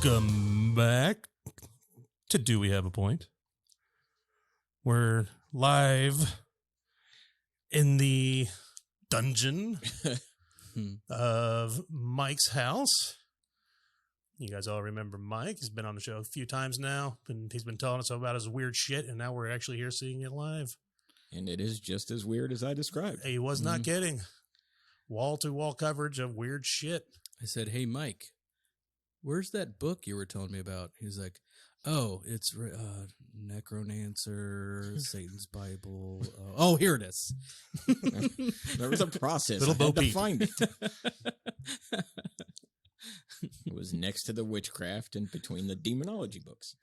Welcome back to Do We Have a Point? We're live in the dungeon of Mike's house. You guys all remember Mike. He's been on the show a few times now, and he's been telling us about his weird shit, and now we're actually here seeing it live. And it is just as weird as I described. He was not kidding. Wall-to-wall coverage of weird shit. I said, "Hey, Mike, where's that book you were telling me about?" He's like, "Oh, it's Necronancer, Satan's Bible. Oh, here it is." There was a process. Little I Bo had to Peep. find it. It was next to the witchcraft and between the demonology books.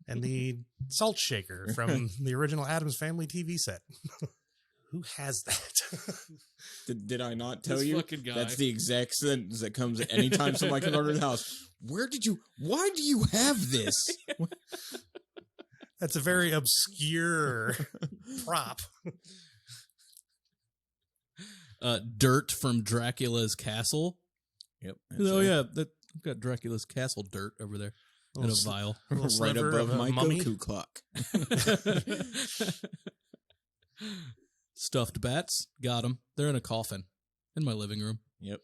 And the salt shaker from the original Addams Family TV set. Who has that? Did I not tell This you? fucking guy. That's the exact sentence that comes anytime somebody comes over to the house. Why do you have this? That's a very obscure prop. Dirt from Dracula's castle. Yep. Oh, yeah, I've got Dracula's castle dirt over there in a Little vial. Little Right sliver above of a my mummy. Goku clock. Stuffed bats, got them. They're in a coffin in my living room. Yep.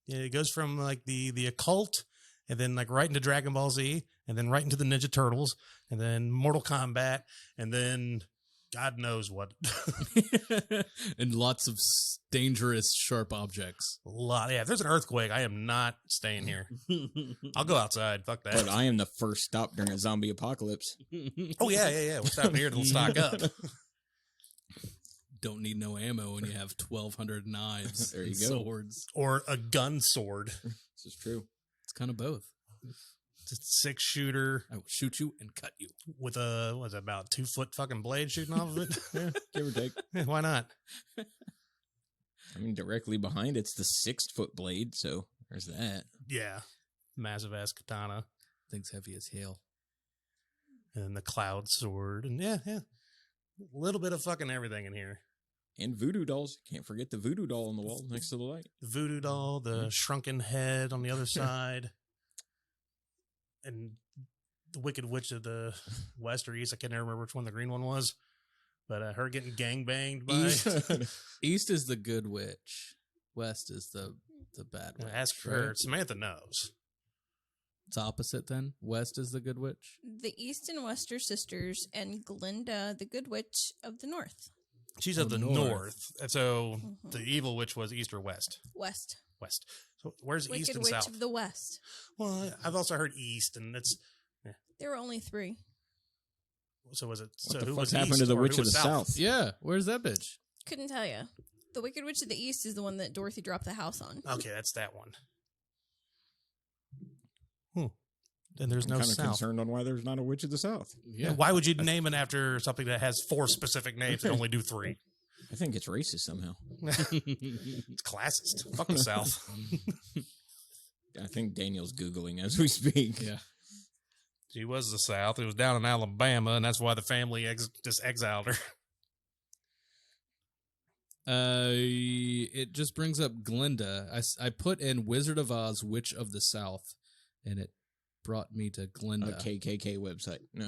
Yeah, it goes from like the occult, and then like right into Dragon Ball Z, and then right into the Ninja Turtles, and then Mortal Kombat, and then God knows what. And lots of dangerous, sharp objects. A lot. Yeah, if there's an earthquake, I am not staying here. I'll go outside. Fuck that. But I am the first stop during a zombie apocalypse. Oh, yeah. We're stopping here to stock up. Don't need no ammo when you have 1,200 knives There you and go. swords. Or a gun sword. This is true. It's kind of both. It's a 6-shooter I will shoot you and cut you. with a, what's it, about 2-foot fucking blade shooting off of it. Yeah, give or take. Yeah, why not? I mean, directly behind it's the 6-foot blade, so there's that. Yeah. Massive ass katana. Thing's heavy as hell. And the cloud sword. And yeah. A little bit of fucking everything in here. And voodoo dolls. Can't forget the voodoo doll on the wall next to the light. The voodoo doll, the shrunken head on the other side. And the Wicked Witch of the West or East. I can't remember which one the green one was. But her getting gangbanged by... East is the good witch. West is the bad witch. Ask her. right? Samantha knows. It's opposite then. West is the good witch. The East and West are sisters, and Glinda, the Good Witch of the North. She's Of of the north. north. And so the evil witch was East or West? West. West. So where's East Wicked and Witch South? of the West. Well, I've also heard East, and it's... There were only 3. So was it... What So the who fuck was happened East to the or Witch who of the was South? Yeah, where's that bitch? Couldn't tell you. The Wicked Witch of the East is the one that Dorothy dropped the house on. Okay, that's that one. Then there's I'm no kind of South. concerned on why there's not a Witch of the South. Yeah. Why would you name it after something that has 4 specific names and only do 3? I think it's racist somehow. It's classist. Fuck the South. I think Daniel's Googling as we speak. Yeah. She was the South. It was down in Alabama, and that's why the family just exiled her. It just brings up Glinda. I put in Wizard of Oz, Witch of the South, and it brought me to A Glinda. KKK website. No.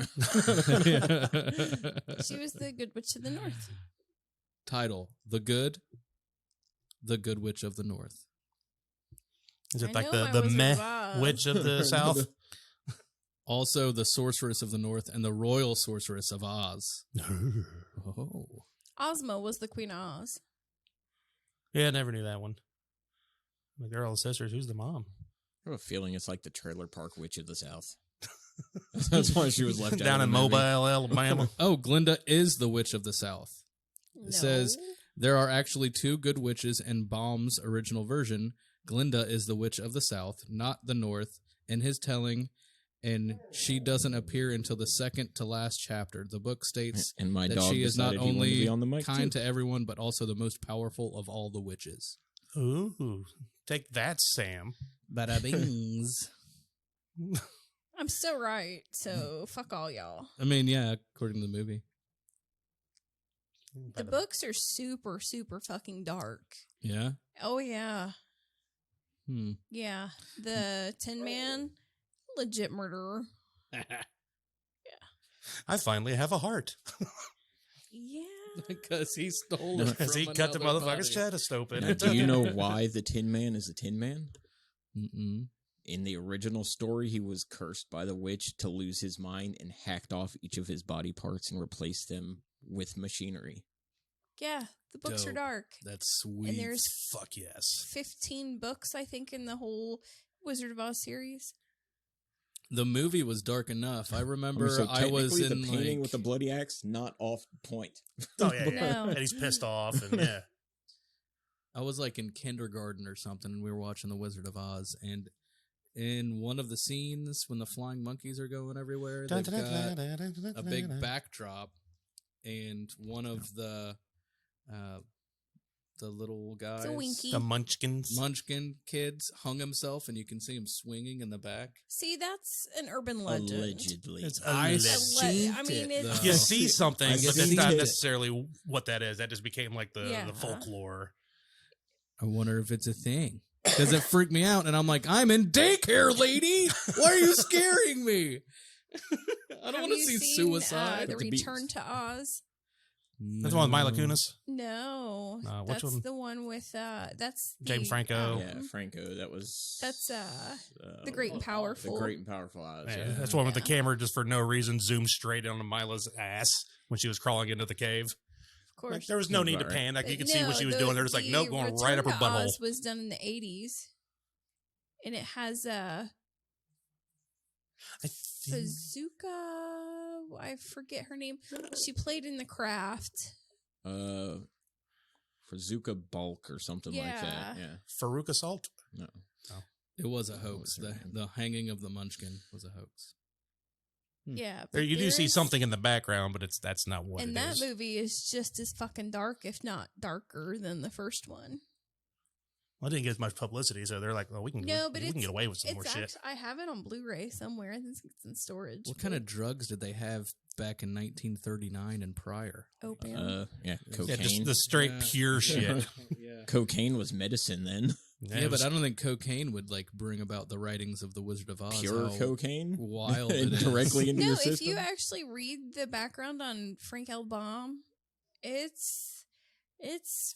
She was the Good Witch of the North. Title: The Good Witch of the North. Is it I like know the my Wizard meh of Oz. witch of the South? Also, the Sorceress of the North and the Royal Sorceress of Oz. Oh. Ozma was the Queen of Oz. Yeah, I never knew that one. The girl and sisters. Who's the mom? I have a feeling it's like the Trailer Park Witch of the South. That's why she was left out Down of in the movie. Mobile, Alabama. Oh, Glinda is the Witch of the South. No. It says there are actually 2 good witches in Baum's original version. Glinda is the Witch of the South, not the North, in his telling, and she doesn't appear until the second to last chapter. The book states And my that dog she is not decided he wanted to only be on the mic kind too. to everyone, but also the most powerful of all the witches. Ooh, take that, Sam. Bada bings. I'm so right, so fuck all y'all. I mean, yeah, according to the movie. The books are super, super fucking dark. Yeah. Oh, yeah. Yeah, the Tin Man, legit murderer. I finally have a heart. Yeah. Because he stole it As from he cut the another motherfucker's body. chest open. Now, do you know why the Tin Man is the Tin Man? Mm-mm. In the original story, he was cursed by the witch to lose his mind and hacked off each of his body parts and replaced them with machinery. Yeah, the books are Dope. dark. That's sweet. And there's Fuck yes. 15 books, I think, in the whole Wizard of Oz series. The movie was dark enough. I remember So I was technically in the painting like, with the bloody axe, not off point. Oh, yeah, yeah. No. And he's pissed off. And yeah. I was like in kindergarten or something, and we were watching The Wizard of Oz, and in one of the scenes when the flying monkeys are going everywhere, they've got a big backdrop, and one of the little guys, It's a Winky. The Munchkins. Munchkin kids, hung himself, and you can see him swinging in the back. See, that's an urban legend. Allegedly. It's I alleged. seen I mean, it, it's- though. You see something, I but that's seen not it. necessarily what that is. That just became like the Yeah. folklore. I wonder if it's a thing. Because it freaked me out, and I'm like, I'm in daycare, lady! Why are you scaring me? I don't Have want to you see seen, suicide. The With the Return to Oz. That's the one with Mila Kunis. No, which that's one? the one with that's James Franco. Yeah, Franco. That was. That's the Great and Powerful. The Great and Powerful Oz. Yeah, Yeah. that's the one with the Yeah. camera just for no reason zoomed straight onto Mila's ass when she was crawling into the cave. Of course. Like, there was no need to Right. pan. Like you could see what No, she was the- doing. They're just like, the nope, going right Return up her to butthole. Oz was done in the 80s, and it has I think- Bazooka. I forget her name. She played in The Craft. Brazuca Bulk or something like that. Yeah. Yeah. Farouk Assault. No. It was a hoax. was her name? The hanging of the Munchkin was a hoax. Yeah, There, but you do see there's- something in the background, but that's not what And it that is. movie is just as fucking dark, if not darker, than the first one. Well, it didn't get as much publicity, so they're like, well, we can get away with some more shit. I have it on Blu-ray somewhere. I think it's in storage. What kind of drugs did they have back in 1939 and prior? opium? Yeah. Yeah, Cocaine. just the straight Yeah. pure shit. Yeah. Cocaine was medicine then. Yeah, but I don't think cocaine would like bring about the writings of the Wizard of Oz. Pure how cocaine. wild And it is. directly into No, your if system. you actually read the background on Frank L. Baum, it's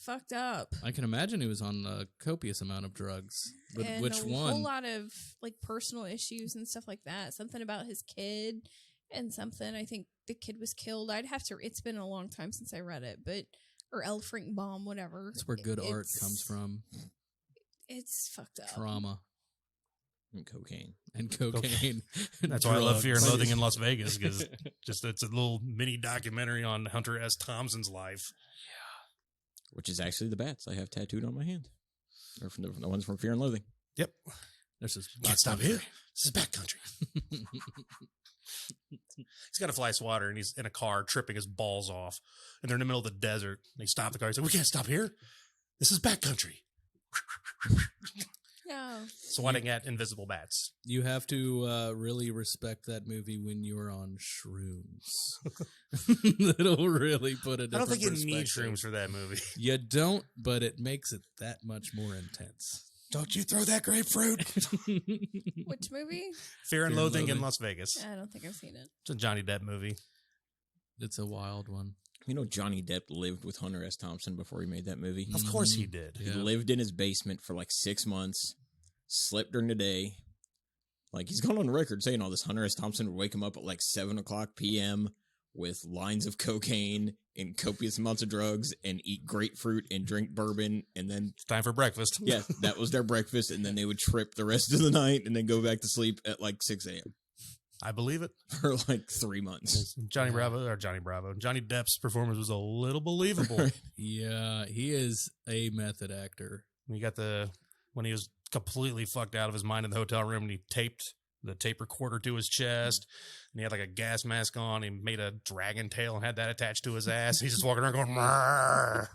fucked up. I can imagine he was on a copious amount of drugs. But And which a one? whole lot of like personal issues and stuff like that. Something about his kid and something. I think the kid was killed. I'd have to. It's been a long time since I read it, but or L. Frank Baum, whatever. That's where good art It's- comes from. It's fucked up. Trauma And cocaine. and cocaine. That's why I love Fear and drugs. Loathing in Las Vegas, because just it's a little mini documentary on Hunter S. Thompson's life. Which is actually the bats I have tattooed on my hand. They're from the ones from Fear and Loathing. Yep. There's this Can't stop here. This is backcountry. He's got to fly swatter, and he's in a car tripping his balls off. And they're in the middle of the desert. And they stop the car. He's like, we can't stop here. This is backcountry. No. Swatting at invisible bats. You have to really respect that movie when you're on shrooms. That'll really put it. I don't think you need shrooms for that movie. You don't, but it makes it that much more intense. Don't you throw that grapefruit. Which movie? Fear and and Loathing in Loathing. Las Vegas. I don't think I've seen it. It's a Johnny Depp movie. It's a wild one. You know, Johnny Depp lived with Hunter S. Thompson before he made that movie. Of course he did. He Yeah. lived in his basement for like 6 months, slept during the day. Like, he's gone on record saying all this. Hunter S. Thompson would wake him up at like 7 o'clock p.m. with lines of cocaine and copious amounts of drugs and eat grapefruit and drink bourbon. And then, It's time for breakfast. yeah, that was their breakfast. And then they would trip the rest of the night and then go back to sleep at like 6 a.m. I believe it. for like 3 months. Johnny Depp's performance was a little believable. Yeah, he is a method actor. You got when he was completely fucked out of his mind in the hotel room, and he taped the tape recorder to his chest, and he had like a gas mask on. He made a dragon tail and had that attached to his ass. He's just walking around going, "Marr."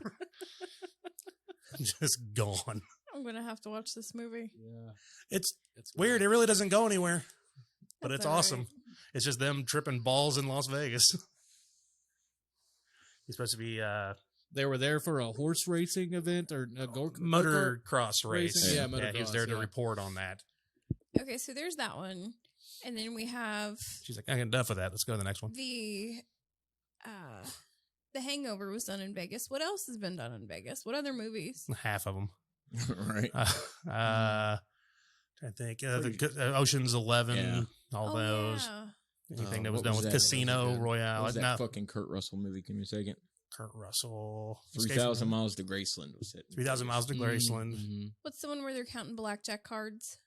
Just gone. I'm gonna have to watch this movie. Yeah, It's it's weird. It really doesn't go anywhere, but That's it's all right. awesome. It's just them tripping balls in Las Vegas. He's supposed to be They were there for a horse racing event or a motocross race. racing? Yeah, He was motocross, there to yeah. report on that. Okay, so there's that one. And then we have She's like, I got enough of that. Let's go to the next one. the Hangover was done in Vegas. What else has been done in Vegas? What other movies? Half of them. Right. I think Ocean's 11, Yeah. all those. Yeah. Anything that was What done was with that? Casino What Royale. What was that Not fucking Kurt Russell movie? Give me a second. Kurt Russell. 3,000 Miles to Graceland was it? 3,000 Miles to Graceland. Mhm. What's the one where they're counting blackjack cards?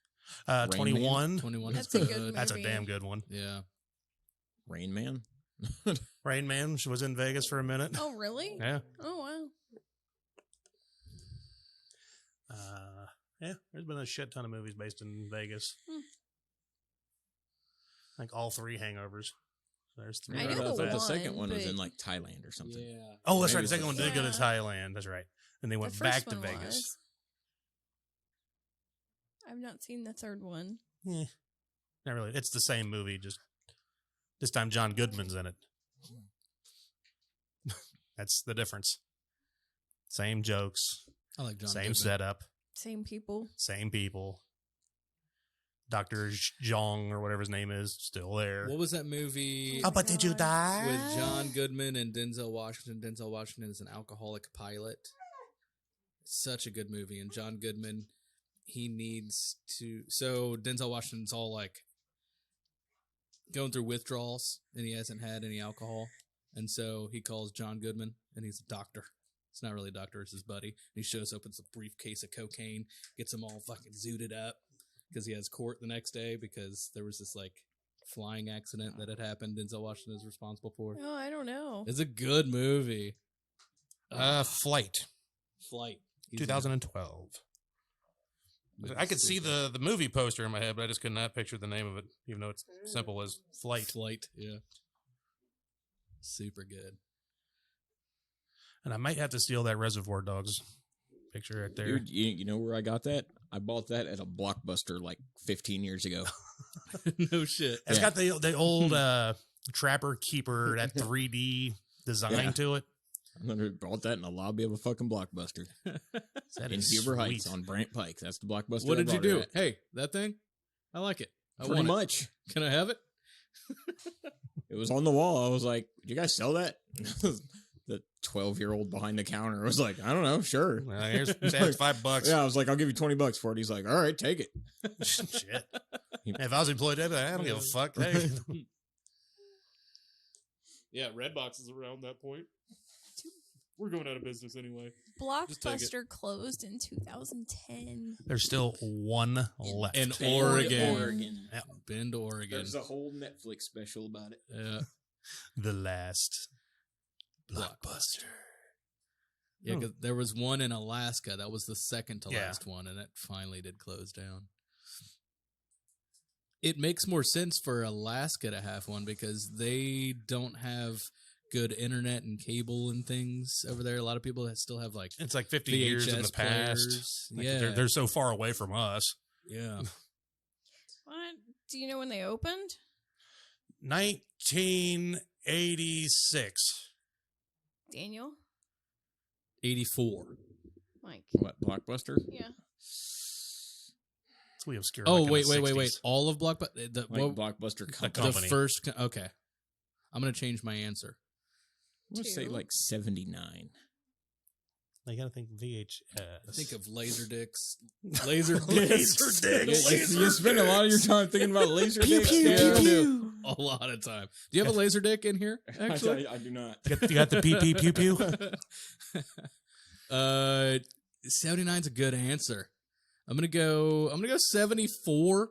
21. 21 That's is a good That's a movie. damn good one. Yeah. Rain Man. Rain Man, she was in Vegas for a minute. Oh, really? Yeah. Oh, wow. Yeah, there's been a shit ton of movies based in Vegas. Like all 3 Hangovers. So there's 3. I know thought the the one, second one was but- in like Thailand or something. Yeah. Oh, that's Maybe right. The second one it's did go to Yeah. Thailand. That's right. And they The went first back to one Vegas. was. I've not seen the third one. Yeah. Not really. It's the same movie, just this time John Goodman's in it. That's the difference. Same jokes, I like John same Goodman. setup, Same people. same people. Dr. Zhong or whatever his name is, still there. What was that movie Oh, but did you die? with John Goodman and Denzel Washington? Denzel Washington is an alcoholic pilot. Such a good movie. And John Goodman, he needs to. So Denzel Washington's all like going through withdrawals and he hasn't had any alcohol. And so he calls John Goodman and he's a doctor. It's not really a doctor, it's his buddy. And he shows up with a briefcase of cocaine, gets them all fucking zooted up because he has court the next day because there was this like flying accident that had happened. Denzel Washington is responsible for. Oh, I don't know. It's a good movie. Flight, Flight. He's in it. 2012. I could see the movie poster in my head, but I just could not picture the name of it, even though it's simple as Flight. Flight, yeah. Super good. And I might have to steal that Reservoir Dogs picture right there. Dude, you know where I got that? I bought that at a Blockbuster like 15 years ago. No shit. It's Yeah. got the old Trapper Keeper, that 3D design Yeah. to it. I bought that in the lobby of a fucking Blockbuster That in is Huber Heights sweet. on Brant Pike. That's the Blockbuster. What I did you bought it do? at. Hey, that thing? I like it. I Pretty want it. much. Can I have it? It was on the wall. I was like, "You guys sell that?" The 12-year-old behind the counter was like, "I don't know, sure." Well, here's that's $5. Yeah, I was like, "I'll give you $20 for it." He's like, "All right, take it." Shit. If I was employed, I'd be like, I don't give a fuck. Hey. Yeah, Redbox is around that point. We're going out of business anyway. take Blockbuster closed in 2010. There's still one left. In Bend, Oregon. Oregon. Bend, Oregon. There's a whole Netflix special about it. Yeah. The last Blockbuster. Yeah, 'cause there was one in Alaska. That was the second to Yeah. last one, and it finally did close down. It makes more sense for Alaska to have one because they don't have good internet and cable and things over there. A lot of people that still have like It's like 50 VHS years in the past. players. Like, Yeah, they're so far away from us. yeah. What? Do you know when they opened? 1986. Daniel? 84. Mike? What, Blockbuster? Yeah. We obscure. Oh, like in wait. the Wait. 60s. All of Blockbuster. Like Blockbuster Company. The company. first. Okay, I'm gonna change my answer. I'm going to say Two. like 79. You gotta think VHS. Think of laser dicks. Laser dicks. Laser dicks. You spend a lot of your time thinking about laser Pew, dicks. pew, Yeah, pew, I do. pew. A lot of time. Do you have a laser dick in here? Actually, I do not. You got the pee pee pew pew. 79's a good answer. I'm gonna go 74.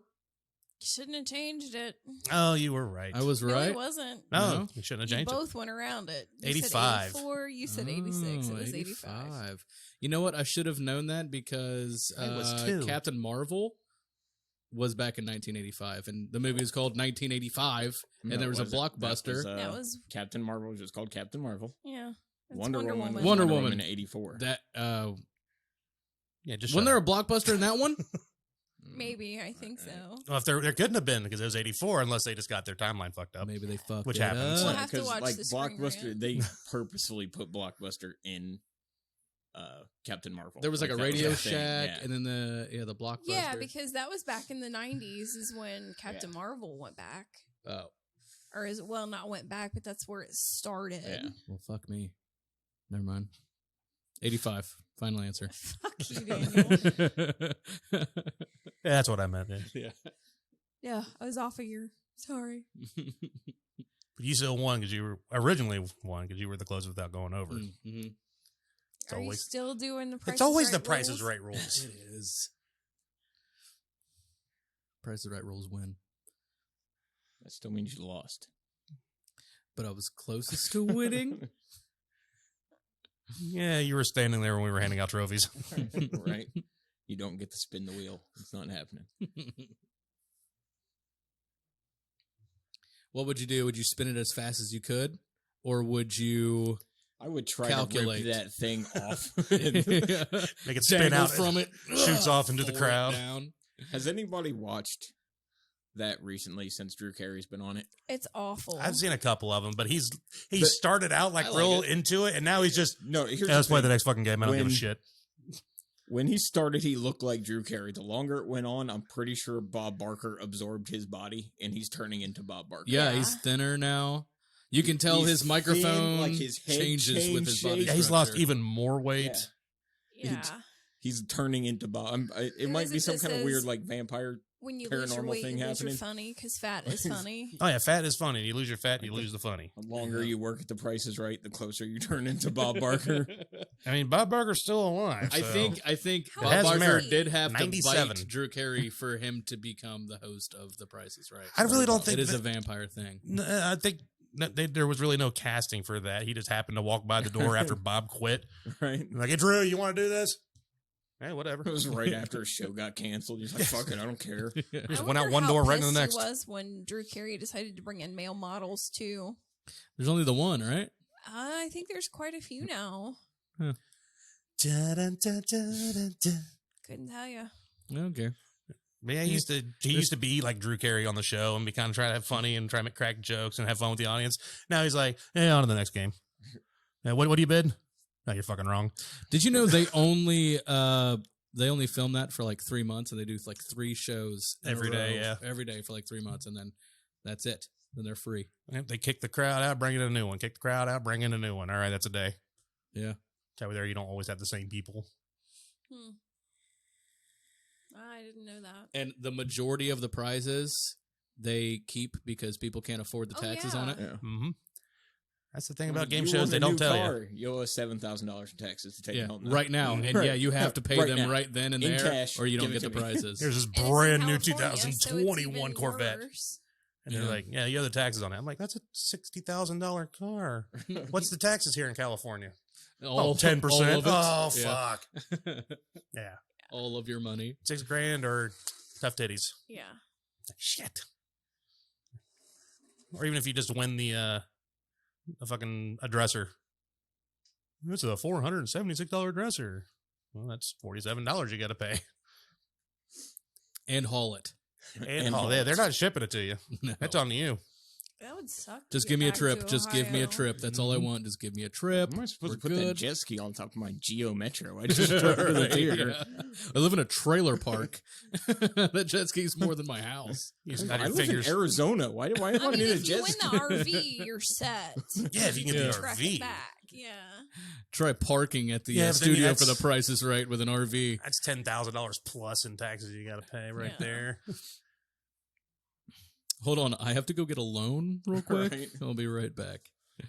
You shouldn't have changed it. Oh, you were right. I was No, right. it wasn't. No, No. you shouldn't have You changed it. both went around it. You 85. Said 84, you said 86. It was 85. 85. You know what? I should have known that because I was too. Captain Marvel was back in 1985, and the movie was called 1985, and there was a blockbuster. That was, Captain Marvel was just called Captain Marvel. yeah. That's Wonder Woman. was Wonder Wonder Woman. Woman in 84. that Yeah, just wasn't shut there a up. blockbuster in that one? Maybe, I think so. Well, if there couldn't have been because it was 84 unless they just got their timeline fucked up. Maybe they fucked Which it happens. up. We'll have to watch like the screen Blockbuster, rant. they purposefully put Blockbuster in Captain Marvel. There was like a that was Radio their thing, Shack, yeah. and then the Blockbuster. Yeah, because that was back in the 90s is when Captain Marvel went back. Oh, Or is well, not went back, but that's where it started. Yeah. well, fuck me. Never mind. 85. Final answer. Fuck you, Daniel. Yeah, that's what I meant. Yeah. Yeah, I was off a year. Sorry. But you still won because you were originally won because you were the closest without going over. Mm-hmm. It's Are you always- still doing the Price It's always is the Right Price rules? is Right rules. It is. Price is Right rules win. That still means you lost. But I was closest to winning. Yeah, you were standing there when we were handing out trophies. Right? You don't get to spin the wheel. It's not happening. What would you do? Would you spin it as fast as you could? Or would you I would try calculate to rip that thing off. Make it spin dangle out from it? shoots off into the Pull it crowd. down? Has anybody watched that recently since Drew Carey's been on it? It's awful. I've seen a couple of them, but he But started out like I like real it. into it, and now he's just No, here's let's the play thing. the next fucking game. I don't give a When- shit. When he started, he looked like Drew Carey. The longer it went on, I'm pretty sure Bob Barker absorbed his body, and he's turning into Bob Barker. Yeah, Yeah. he's thinner now. You can tell He's his microphone thin, like his head changes with his changed body. shape. Yeah, he's lost structure. even more weight. Yeah. yeah. He's turning into Bob. It Who might is be it some that kind of says- weird, like vampire. When you lose your paranormal weight, thing you lose your happening. funny because fat is funny. Oh yeah, fat is funny. You lose your fat, you lose the funny. The longer you work at the Price is Right, the closer you turn into Bob Barker. I mean, Bob Barker's still alive. I so- think How Bob has Barker merit. did have 97. to bite Drew Carey for him to become the host of The Price is Right. I really don't think it is that- a vampire thing. I think there was really no casting for that. He just happened to walk by the door after Bob quit. Right? Like, hey, Drew, you want to do this? Hey, whatever. It was right after his show got canceled. He's like, fuck it, I don't care. Just I went out wonder one how door right into pissed the next. He was when Drew Carey decided to bring in male models too. There's only the one, right? I think there's quite a few now. Dun, dun, dun, dun, dun. Couldn't tell you. Okay. Yeah, he used to be like Drew Carey on the show and be kind of trying to have funny and try to crack jokes and have fun with the audience. Now he's like, hey, on to the next game. What do you bid? No, you're fucking wrong. Did you know they only film that for like 3 months and they do like 3 shows in a Every day, row, yeah. every day for like 3 months and then that's it. Then they're free. Yep, they kick the crowd out, bring in a new one. Kick the crowd out, bring in a new one. All right, that's a day. Yeah. That way there, you don't always have the same people. I didn't know that. And the majority of the prizes they keep because people can't afford the Oh, taxes yeah. on it. Yeah. Mm-hmm. That's the thing about game You shows; want they a don't new tell car, you. You owe us $7,000 in taxes to take Yeah, it home. now. right now. And Right. yeah, you have to pay Right them now. right then and In there cash. or you don't Give get it the to me. prizes. There's this And it's in brand new California, so it's 2021 even Corvette, worse. and they're Yeah. like, "Yeah, you owe the taxes on it." I'm like, "That's a $60,000 car. What's the taxes here in California? all, 10%. all Oh, of it. Yeah. fuck. Yeah, All of your money. $6,000 or tough titties. Yeah. Shit. Or even if you just win the fucking a dresser. It's a $476 dresser. Well, that's $47 you got to pay. And haul it. And all they're not shipping it to you. No. That's on you. That would suck. to Just get give me a back trip. to Just give me a Ohio. trip. That's all I Mhm. want. Just give me a trip. Am I supposed to We're put that good. jet ski on top of my Geo Metro? I just drove to the Right, theater. yeah. I live in a trailer park. That jet ski's more than my house. You just I got your live in fingers. Arizona. Why do I I want to mean, need a if you jet win ski? the RV, you're set. Yeah, if you can get Yeah. the Track RV. it back. Yeah. Try parking at the Yeah, but then studio that's- for the Price is Right with an RV. That's $10,000 plus in taxes you got to pay right Yeah. there. Hold on, I have to go get a loan real quick. Right. I'll be right back.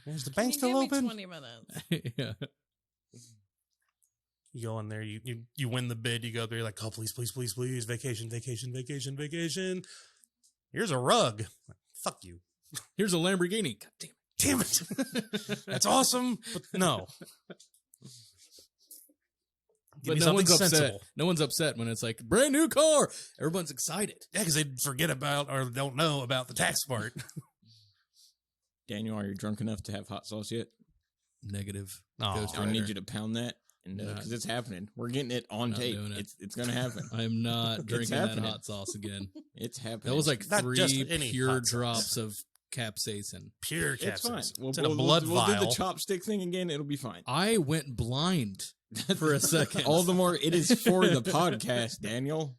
Is the Can bank you still give me open? 20 minutes. Yeah. You go in there, you win the bid, you go there, you're like, oh, please, please, please, please, vacation, vacation, vacation, vacation. Here's a rug. Fuck you. Here's a Lamborghini. God damn Damn it. That's awesome, but no. Give But me no something one's upset. sensible. No one's upset when it's like brand new car. Everyone's excited. Yeah, because they forget about or don't know about the tax part. Daniel, are you drunk enough to have hot sauce yet? Negative. Aw. Ghost I Rider. need you to pound that and because it's happening. We're getting it on tape. doing it. It's gonna happen. I am not drinking that happening. hot sauce again. It's happening. That was like Not just 3 any pure hot sauce. drops of capsaicin. Pure It's fine. capsaicin. We'll, It's in a we'll- blood we'll vial. do the chopstick thing again. It'll be fine. I went blind for a second. All the more it is for the podcast, Daniel.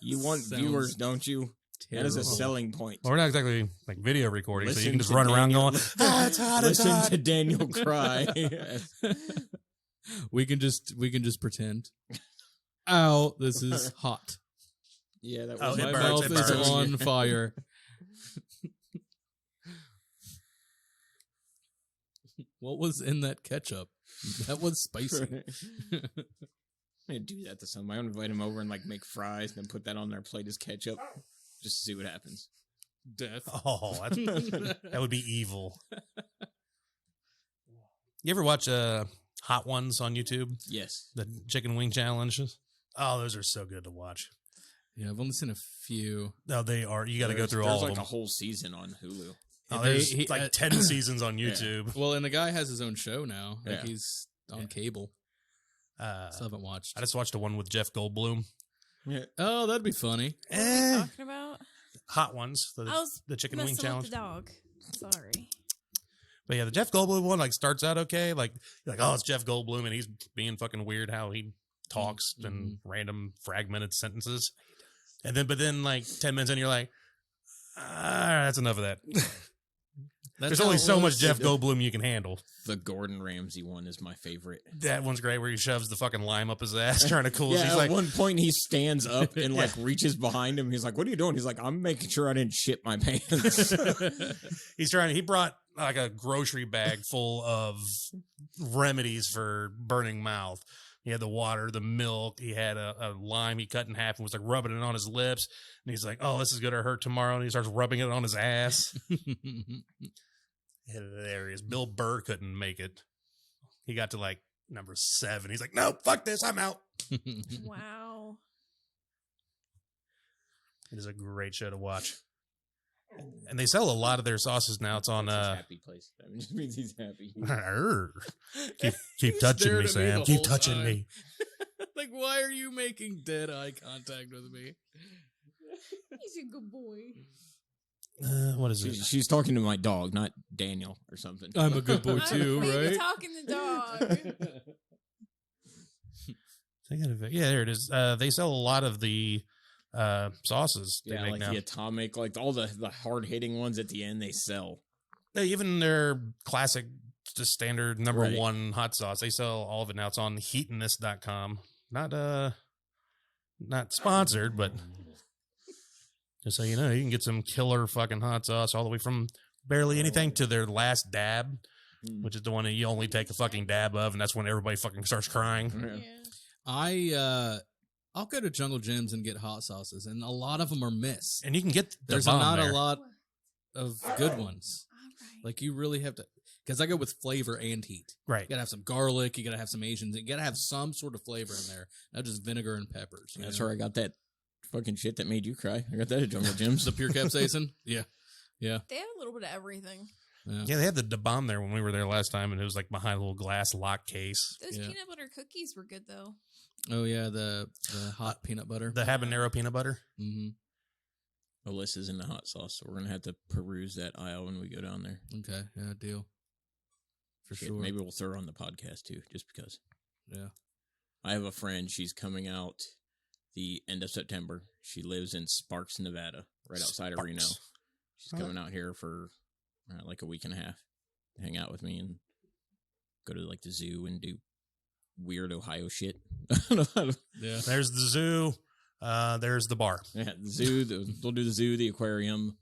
You want Sounds viewers, don't you? That is a terrible. selling point. Well, we're not exactly like video recording, so Listen you can just to run around Daniel. going, "Ah, it's hot, it's Listen hot." to Daniel cry. we can just pretend. Ow, this is hot. Yeah, that Oh, was it My burns, mouth it is burns. on fire. What was in that ketchup? That was spicy. I'm gonna do that to somebody. I'm gonna invite him over and like make fries and then put that on their plate as ketchup, just to see what happens. Death. Oh, that would be evil. You ever watch Hot Ones on YouTube? Yes. The chicken wing challenges? Oh, those are so good to watch. Yeah, I've only seen a few. No, they are. You got to go through There's all like of them. a whole season on Hulu. Oh, They- there's he- like 10 seasons on YouTube. Well, and the guy has his own show now. Like Yeah. he's on cable. Still haven't watched. I just watched the one with Jeff Goldblum. Yeah. Oh, that'd be funny. What are we talking about? Hot Ones, I was the chicken wing messing challenge. with the dog. Sorry. But yeah, the Jeff Goldblum one like starts out okay. Like you're like, oh, it's Jeff Goldblum, and he's being fucking weird how he talks and random fragmented sentences. And then, but then like 10 minutes in, you're like, that's enough of that. There's only so much Jeff Goldblum you can handle. The Gordon Ramsay one is my favorite. That one's great where he shoves the fucking lime up his ass trying to cool. Yeah, He's at like, one point he stands up and like reaches behind him. He's like, "What are you doing?" He's like, "I'm making sure I didn't shit my pants." he brought like a grocery bag full of remedies for burning mouth. He had the water, the milk. He had a lime he cut in half and was like rubbing it on his lips. And he's like, "Oh, this is gonna hurt tomorrow." And he starts rubbing it on his ass. Hilarious. Bill Burr couldn't make it. He got to like number 7. He's like, "No, fuck this. I'm out." Wow. It is a great show to watch. And they sell a lot of their sauces now. It's on That's his happy place. That just means he's happy. keep He touching stared me, at me Sam. the Keep whole touching time. me. Like, why are you making dead eye contact with me? He's a good boy. What is it? She's talking to my dog, not Daniel or something. I'm a good boy I'm too, maybe right? talking the dog. Yeah, there it is. They sell a lot of the sauces they Yeah, make like now. the atomic, like all the hard hitting ones at the end, they sell. Even their classic, just standard number Right. 1 hot sauce. They sell all of it now. It's on heatiness.com. Not sponsored, but just so you know, you can get some killer fucking hot sauce all the way from barely anything to their last dab, which is the one that you only take a fucking dab of, and that's when everybody fucking starts crying. Yeah. I'll go to Jungle Gyms and get hot sauces, and a lot of them are miss. And you can get the There's bomb not there. a lot of good ones. All right. Like you really have to, because I go with flavor and heat. Right. You gotta have some garlic. You gotta have some Asians. You gotta have some sort of flavor in there, not just vinegar and peppers. you That's know? where I got that fucking shit that made you cry. I got that at Jungle Gyms. The pure capsaicin. Yeah, yeah, They have a little bit of everything. yeah. Yeah, they had the bomb there when we were there last time, and it was like behind a little glass lock case. Those Yeah. peanut butter cookies were good though. Oh yeah, the hot peanut butter. The habanero peanut butter. Mm-hmm. Alyssa's in the hot sauce, so we're gonna have to peruse that aisle when we go down there. Okay, yeah, deal. For Shit, sure. maybe we'll throw her on the podcast too, just because. Yeah. I have a friend. She's coming out the end of September. She lives in Sparks, Nevada, right outside of Reno. Sparks. She's coming out here for like a week and a half to hang out with me and go to like the zoo and do weird Ohio shit. Yeah. There's the zoo. There's the bar. Yeah, the zoo. They'll do the zoo, the aquarium.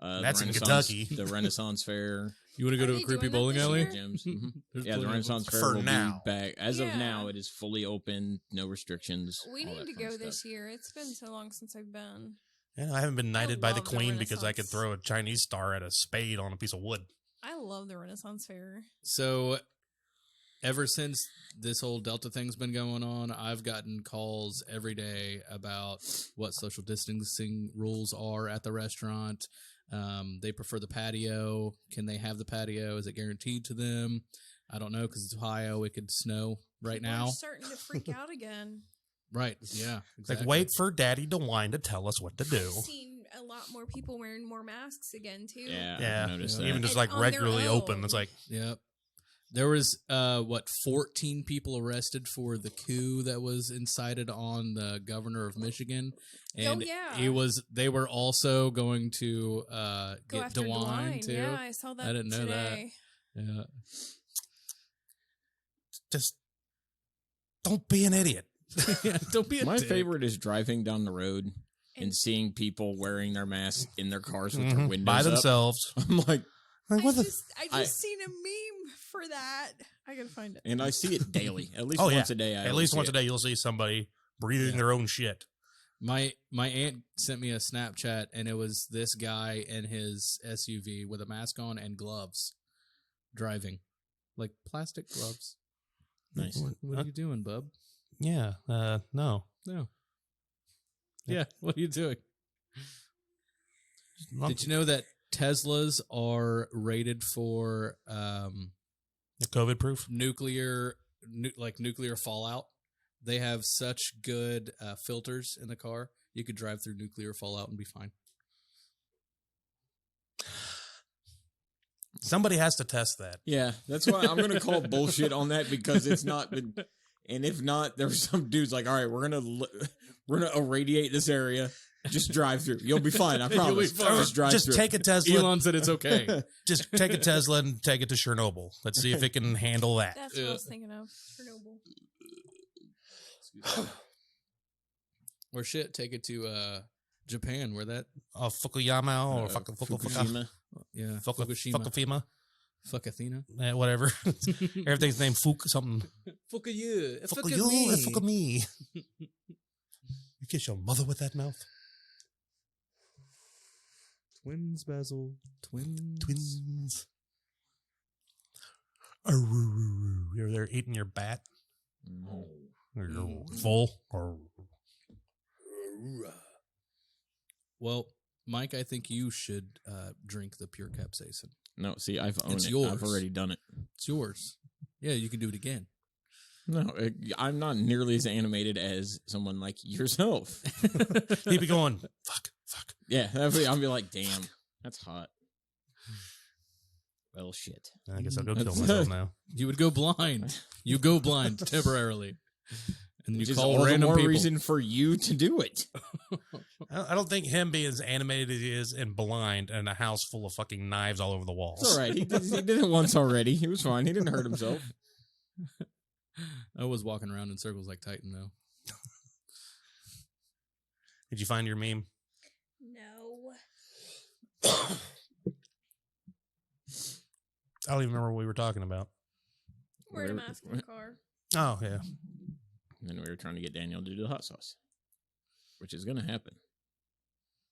That's the in Renaissance- Kentucky. The Renaissance Fair. You want to go Are to a they creepy doing that bowling this alley? year? Gyms. Mhm. There's Yeah, the plenty of Renaissance Fair For will now. be back. As of Yeah. now, it is fully open, no restrictions. We all need that to kind go of this stuff. year. It's been so long since I've been. Yeah, I haven't been knighted by the love the queen because I could Renaissance. throw a Chinese star at a spade on a piece of wood. I love the Renaissance Fair. So, ever since this whole Delta thing's been going on, I've gotten calls every day about what social distancing rules are at the restaurant. They prefer the patio. Can they have the patio? Is it guaranteed to them? I don't know because it's Ohio. It could snow right People now. are starting to freak out again. Right. Yeah. Exactly. Like, wait for Daddy DeWine to tell us what to do. I've seen a lot more people wearing more masks again too. Yeah, Yeah. I've noticed that. Even just And like on their regularly open. own. It's like, Yep. There was 14 people arrested for the coup that was incited on the governor of Michigan, and yeah. they were also going to Go get after DeWine too. Yeah, I saw that. I didn't know that. today. Yeah. just don't be an idiot. Yeah, don't be a My dick. favorite is driving down the road and seeing people wearing their masks in their cars with their windows By up. themselves. I'm like, What the? I just seen a meme for that. I gotta find it. and I see it daily, at least Oh, yeah. once a day. At least once a day, you'll see somebody breathing their own shit. My aunt sent me a Snapchat, and it was this guy in his SUV with a mask on and gloves, driving, like plastic gloves. Nice. What are you doing, bub? Yeah. No. No. Yeah. What are you doing? Did you know that Teslas are rated for COVID proof? nuclear fallout? They have such good filters in the car. You could drive through nuclear fallout and be fine. Somebody has to test that. Yeah, that's why I'm going to call bullshit on that because it's not been. And if not, there were some dudes like, all right, we're gonna irradiate this area. Just drive through. You'll be fine. I You'll be promise. fine. Just drive Just through. take a Tesla. Elon said it's okay. Just take a Tesla and take it to Chernobyl. Let's see if it can handle that. That's what I was thinking of. Chernobyl. Or shit, take it to Japan, where that Fukuyama or Fukushima. yeah, Fukushima. Fukushima, fuck Athena, Whatever. Everything's named Fuk something. fuck you, Fuck you, fuck me. You kiss your mother with that mouth? Twins, Basil, Twins. Aroo. You're there eating your bat? You're full? Well, Mike, I think you should drink the pure capsaicin. No, see, I've owned It's it. yours. I've already done it. It's yours. Yeah, you can do it again. No, I'm not nearly as animated as someone like yourself. He'd be going, fuck. Yeah, I'll be like, damn, that's hot. Well, shit. I guess I'll go kill myself now. You would go blind. You go blind temporarily, and you Which is call all the random more people. reason for you to do it. I don't think him being as animated as he is and blind and a house full of fucking knives all over the walls. It's all right. He did it once already. He was fine. He didn't hurt himself. I was walking around in circles like Titan, though. Did you find your meme? No. I don't even remember what we were talking about. Wearing a mask in the car. Oh, yeah. And then we were trying to get Daniel to do the hot sauce, which is going to happen.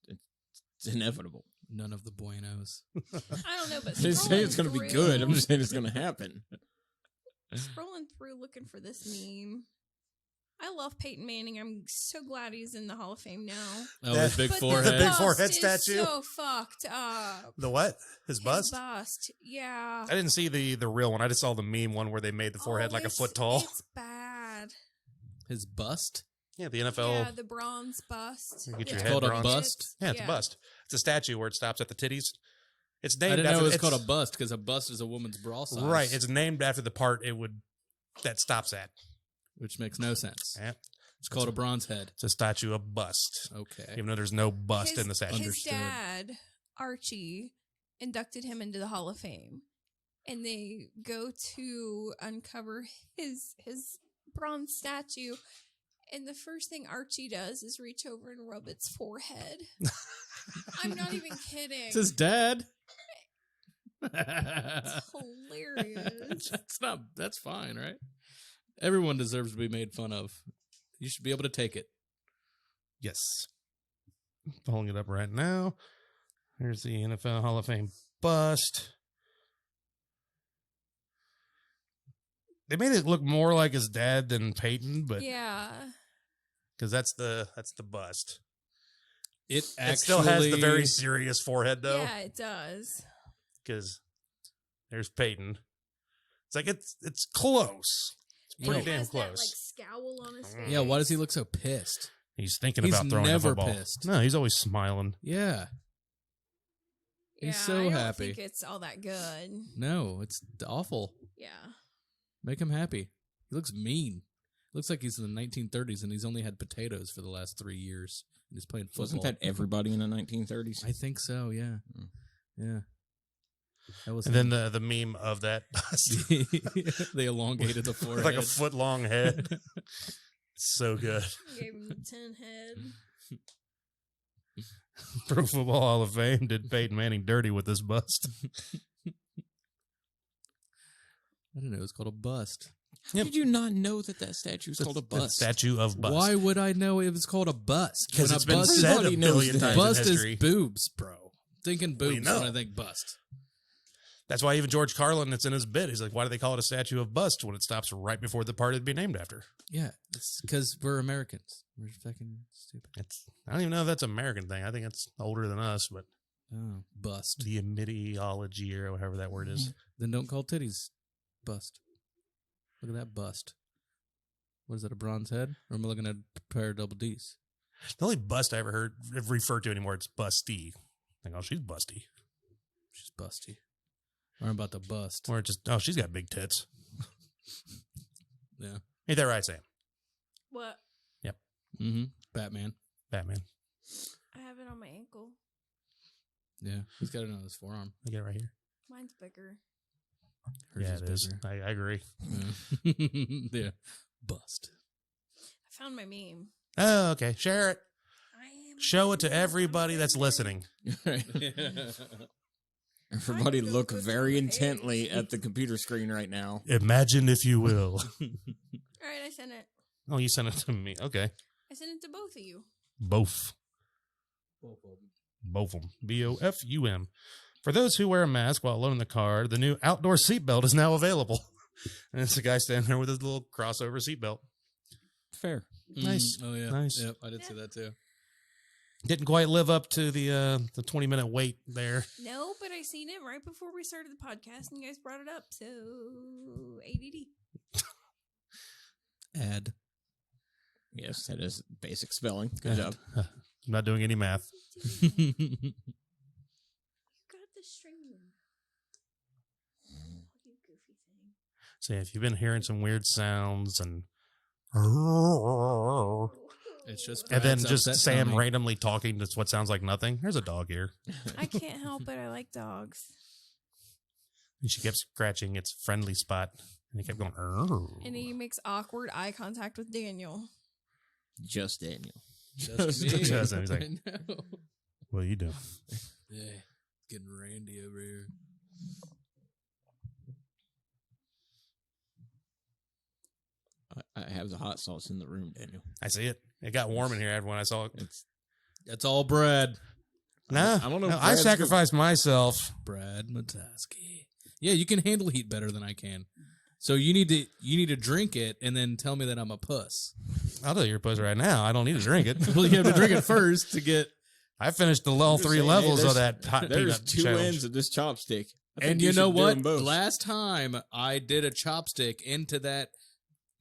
It's inevitable. None of the buenos. I don't know, but I didn't say it's going to be good. I'm just saying it's going to happen. Scrolling through looking for this meme. I love Peyton Manning. I'm so glad he's in the Hall of Fame now. Oh, his big But forehead. The big bust forehead is statue? so fucked up. The what? His bust? His bust. Yeah. I didn't see the real one. I just saw the meme one where they made the forehead like a foot tall. It's bad. His bust? Yeah, the NFL. Yeah, the bronze bust. You get your It's head called a bronze. bust? Yeah, it's a bust. It's a statue where it stops at the titties. It's I named didn't know after it was called a bust because a bust is a woman's bra size. Right. It's named after the part that stops at. which makes no sense. Yeah. It's called a bronze head. It's a statue of bust. Okay. Even though there's no bust in the statue. His Understood. dad, Archie, inducted him into the Hall of Fame. And they go to uncover his bronze statue. And the first thing Archie does is reach over and rub its forehead. I'm not even kidding. It's his dad. It's hilarious. That's fine, right? Everyone deserves to be made fun of. You should be able to take it. Yes. Pulling it up right now. Here's the NFL Hall of Fame bust. They made it look more like his dad than Peyton, but Yeah. because that's the bust. It actually It still has the very serious forehead though, Yeah, it does. because there's Peyton. It's like it's close. It's pretty he damn has close. That, like, scowl on his face. Yeah, why does he look so pissed? He's thinking He's about throwing the never football. pissed. No, he's always smiling. Yeah. He's so I don't happy. think it's all that good. No, it's awful. Yeah. Make him happy. He looks mean. Looks like he's in the 1930s and he's only had potatoes for the last 3 years. And he's playing football. Wasn't that everybody in the 1930s? I think so, yeah. Yeah. That was And then the meme of that they elongated the forehead. like a foot long head. So good. Gave him the 10 head. Pro Football Hall of Fame did Peyton Manning dirty with this bust. I didn't know it was called a bust. How did you not know that statue is called a The bust? statue of bust. Why would I know it was called a bust? Because When it's a been bust said a Everybody knows billion that. times bust in history. is boobs, bro. Thinking Well, boobs you know. when I think bust. That's why even George Carlin, it's in his bit. He's like, why do they call it a statue of bust when it stops right before the part it'd be named after? Yeah, it's because we're Americans. We're fucking stupid. I don't even know if that's an American thing. I think it's older than us, but Oh, bust. the meteorology or whatever that word is. Then don't call titties bust. Look at that bust. What is that, a bronze head? Or am I looking at a pair of double D's? The only bust I ever heard referred to anymore, it's busty. Like, oh, she's busty. She's busty. Or I'm about to bust. Or just, oh, she's got big tits. Yeah. Ain't that right, Sam? What? Mm-hmm. Batman. Batman. I have it on my ankle. Yeah. He's got it on his forearm. I get it right here. Mine's bigger. Hers Yeah, it is. bigger. I agree. Yeah. Yeah. Bust. I found my meme. Oh, okay. Share it. I am Show it to everybody that's listening. Everybody look very intently at the computer screen right now. Imagine if you will. All right, I sent it. Oh, you sent it to me. Okay. I sent it to both of you. Both. Bofum. B-O-F-U-M. For those who wear a mask while alone in the car, the new outdoor seatbelt is now available. And it's a guy standing there with his little crossover seatbelt. Fair. Nice. Oh, yeah. Nice. Yep, I did see that too. Didn't quite live up to the 20-minute wait there. No, but I seen it right before we started the podcast, and you guys brought it up. So ADD. Ad. Yes, that is basic spelling. Good job. I'm not doing any math. You got the string. You goofy thing. So if you've been hearing some weird sounds and It's just and then Brad's just upset Sam tummy. randomly talking to what sounds like nothing. There's a dog here. I can't help it. I like dogs. And she kept scratching its friendly spot. And he kept going, "Arr." And he makes awkward eye contact with Daniel. Just Daniel. Just me. Just him. He's like- I know. What are you doing? Yeah, getting randy over here. I have the hot sauce in the room, Daniel. I see it. It got warm in here when I saw it. That's all Brad. Nah, I don't know if I Brad's sacrificed myself. Brad Mataski. Yeah, you can handle heat better than I can. So you need to drink it and then tell me that I'm a puss. I'll tell you your puss right now. I don't need to drink it. Well, you have to drink it first to get. I finished all just three saying, levels hey, of that hot There's peanut two challenge. ends of this chopstick. I think And you know should do what? them both. Last time I did a chopstick into that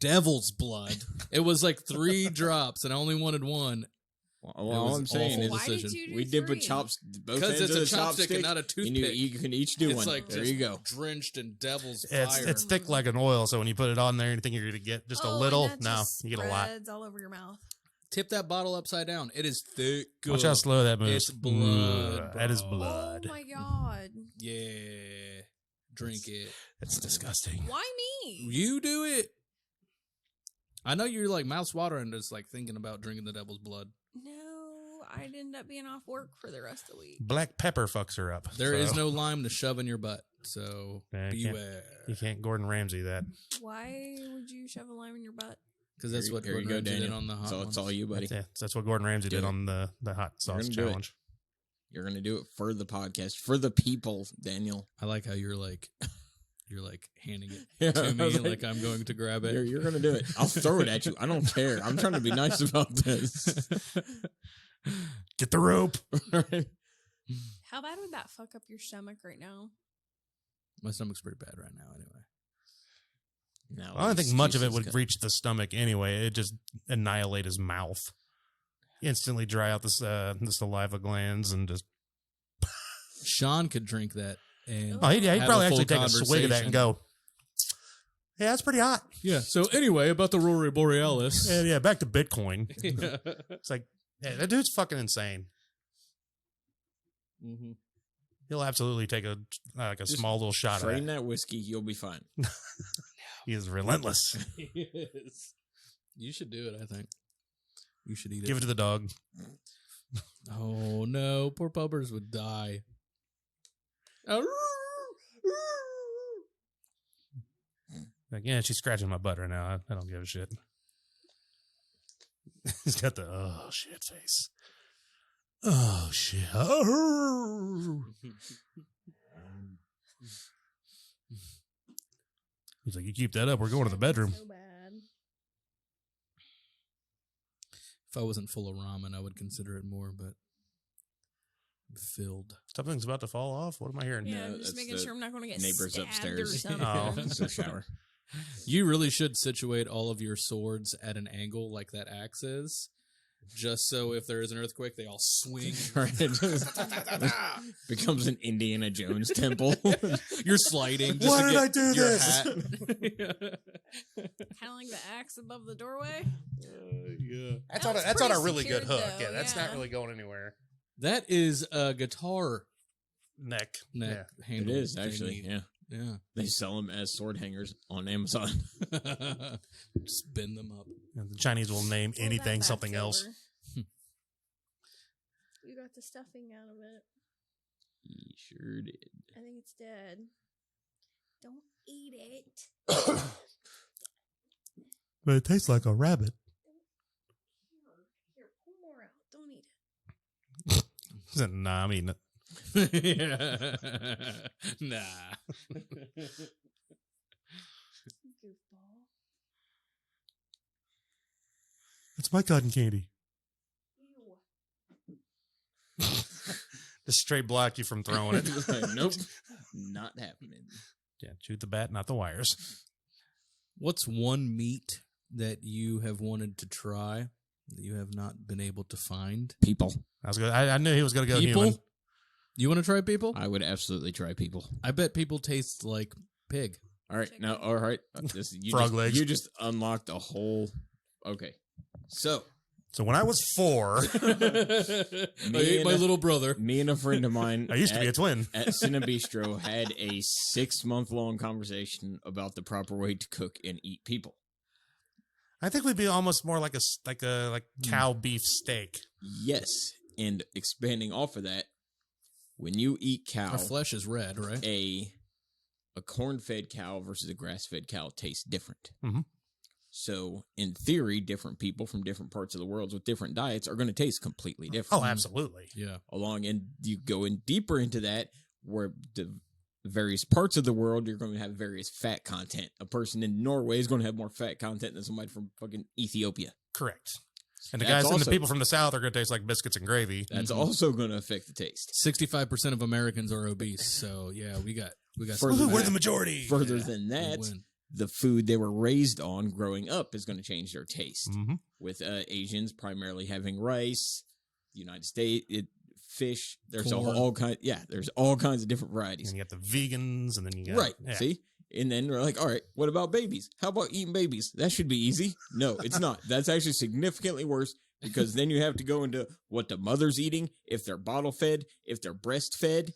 devil's blood. It was like 3 drops, and I only wanted 1. Well, It all was I'm saying awful. is Why did decision. you do we did 3? put both Because ends it's of a the chopstick and not a toothpick. You can each do It's one. like There just you go. drenched in devil's It's fire. it's thick like an oil, so when you put it on there and you think you're going to get just a little, and that no, just you get a lot. spreads all over your mouth. Tip that bottle upside down. It is thick. Watch how slow that moves. It's blood, That is bro. blood. Oh my god. Yeah. Drink it. It's disgusting. Why me? You do it. I know you're like mouth watering, just like thinking about drinking the devil's blood. No, I'd end up being off work for the rest of the week. Black pepper fucks her up. There is so no lime to shove in your butt, so Yeah, you can't- beware. You can't Gordon Ramsay that. Why would you shove a lime in your butt? Because that's what Here you Gordon go, Ramsay did Daniel. on the hot So ones. it's all you, buddy. That's what Gordon Ramsay Do did it. on the hot sauce gonna do it. challenge. You're gonna do it for the podcast, for the people, Daniel. I like how you're like handing it Yeah, to I me was like I'm going to grab it. You're gonna do it. I'll throw it at you. I don't care. I'm trying to be nice about this. Get the rope. How bad would that fuck up your stomach right now? My stomach's pretty bad right now, anyway. No, I don't think much of it excuses would go- reach the stomach anyway. It just annihilate his mouth, instantly dry out the saliva glands, and just. Sean could drink that. And Oh, he'd have probably a full actually take a swig of that and go. Yeah, that's pretty hot. Yeah. So anyway, about the Aurora Borealis. Yeah, back to Bitcoin. Yeah. It's like, yeah, that dude's fucking insane. Mm-hmm. He'll absolutely take a small little shot of Train that. that whiskey, you'll be fine. He is relentless. Yes. You should do it, I think. You should eat Give it to the dog. Oh, no. Poor puppers would die. Like, yeah, she's scratching my butt right now. I don't give a shit. He's got the oh shit face. Oh shit. He's like, you keep that up, we're going to the bedroom. So bad. If I wasn't full of ramen, I would consider it more, but I'm filled. Something's about to fall off. What am I hearing? Yeah, No, I'm just that's making the sure I'm not going to get neighbors stabbed upstairs. or something. Oh. It's a shower. You really should situate all of your swords at an angle like that axe is, just so if there is an earthquake, they all swing. Right. Becomes an Indiana Jones temple. You're sliding. Just Why to did get I do your this? hat. Kind of like the axe above the doorway. Yeah. That's That on was that's on a pretty really good secured, hook. though, Yeah, that's not yeah. really going anywhere. That is a guitar Neck. neck It handle. is actually, thingy. yeah. Yeah. They sell them as sword hangers on Amazon. Just bend them up. Yeah. The Chinese will name Roll that anything back something else. over. You got the stuffing out of it. He sure did. I think it's dead. Don't eat it. But it tastes like a rabbit. Here, pull more out. Don't eat it. He said, nah, I'm eating it. Nah. Goofball. It's my cotton candy. Ew. Just straight block you from throwing it. Like, nope, not happening. Yeah, shoot the bat, not the wires. What's one meat that you have wanted to try that you have not been able to find? People. I knew he was going to go People? human. You want to try people? I would absolutely try people. I bet people taste like pig. All right, now, all right. Frog legs. You just unlocked a whole. Okay, so So when I was 4, I ate my little brother. me and a friend of mine, I used to be a twin. at Cine Bistro, had a 6-month-long conversation about the proper way to cook and eat people. I think we'd be almost more like a cow beef steak. Yes, and expanding off of that, when you eat cow, Our flesh is red, right? a corn-fed cow versus a grass-fed cow tastes different. Mhm. So, in theory, different people from different parts of the world with different diets are going to taste completely different. Oh, absolutely. Yeah. And you go in deeper into that, where the various parts of the world, you're going to have various fat content. A person in Norway is going to have more fat content than somebody from fucking Ethiopia. Correct. And the That's guys and the also- people from the South are going to taste like biscuits and gravy. That's Mhm. also going to affect the taste. 65% of Americans are obese, so yeah, we got Further Woohoo, than we're that- the majority. Further Yeah, than we that, win. the food they were raised on growing up is going to change their taste. Mm-hmm. With Asians primarily having rice, the United States, fish. There's Corn. there's all kinds of different varieties. And you got the vegans, and then you got Right. yeah. See? And then we're like, all right, what about babies? How about eating babies? That should be easy. No, it's not. That's actually significantly worse, because then you have to go into what the mother's eating, if they're bottle fed, if they're breastfed,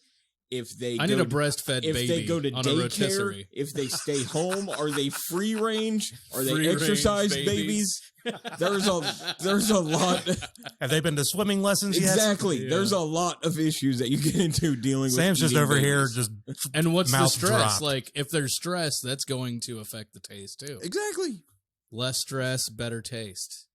if they I need a breastfed if baby they go to on a daycare, rotisserie. if they stay home, are they free range? Are they Free-range exercise babies. babies? There's a lot. Have they been to swimming lessons yet? Exactly. Yeah. There's a lot of issues that you get into dealing with. Sam's just eating over here, babies. just And what's the Mouth stress? dropped. Like, if there's stress, that's going to affect the taste too. Exactly. Less stress, better taste.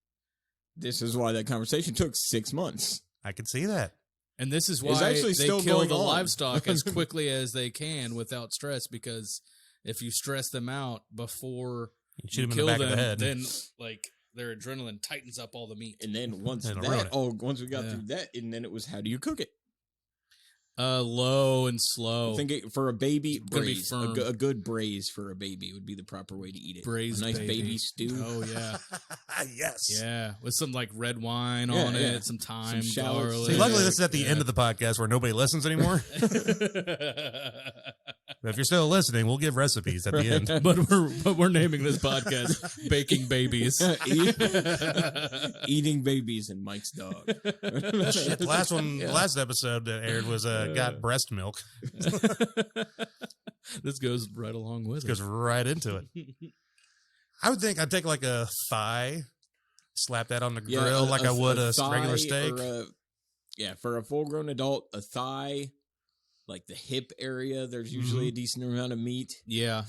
This is why that conversation took 6 months. I could see that. And this is It's why actually they still kill going the on. livestock as quickly as they can without stress, because if you stress them out before You shoot him in the kill back them, of the head. then like their adrenaline tightens up all the meat. And then once It'll ruin it. once we got Yeah. through that, and then it was, how do you cook it? Low and slow. I think for a baby, gonna be braise. firm. A good braise for a baby would be the proper way to eat it. Braised a nice baby. baby stew. Oh yeah, Yes. yeah, with some like red wine Yeah, on yeah. it, some thyme, shallots. garlic. See, luckily, this is at the end of the podcast where nobody listens anymore. But if you're still listening, we'll give recipes at the end. but we're naming this podcast "Baking Babies." Eating babies and Mike's dog. Shit, the last episode that aired was got breast milk. This goes right along with Goes right into it. I would think I'd take like a thigh, slap that on the grill like I would a regular steak. For a full-grown adult, a thigh, like the hip area, there's usually a decent amount of meat. Yeah.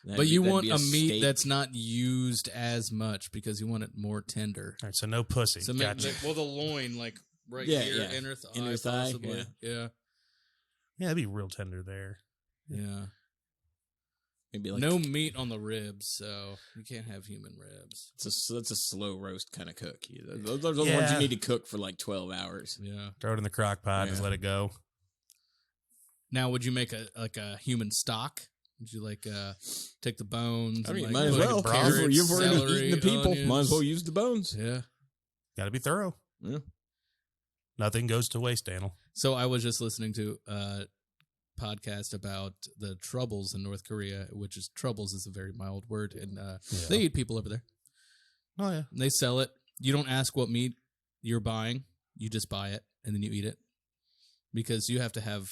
That'd You that'd want be a meat steak. that's not used as much because you want it more tender. All right, so no pussy. So Gotcha. the loin, like right Yeah, here, yeah. inner thigh, possibly. yeah. Yeah, it'd be real tender there. Yeah. Maybe like No meat on the ribs, so you can't have human ribs. that's a slow roast kind of cook. Those are the ones you need to cook for like 12 hours. Yeah. Throw it in the crock pot, just let it go. Now, would you make a human stock? Would you take the bones? I mean, and, might as put well. carrots, You've already celery, eaten the people. onions? Might as well use the bones. Yeah. Got to be thorough. Yeah. Nothing goes to waste, Daniel. So I was just listening to a podcast about the troubles in North Korea, which is troubles is a very mild word, and they eat people over there. Oh yeah. They sell it. You don't ask what meat you're buying. You just buy it and then you eat it because you have to have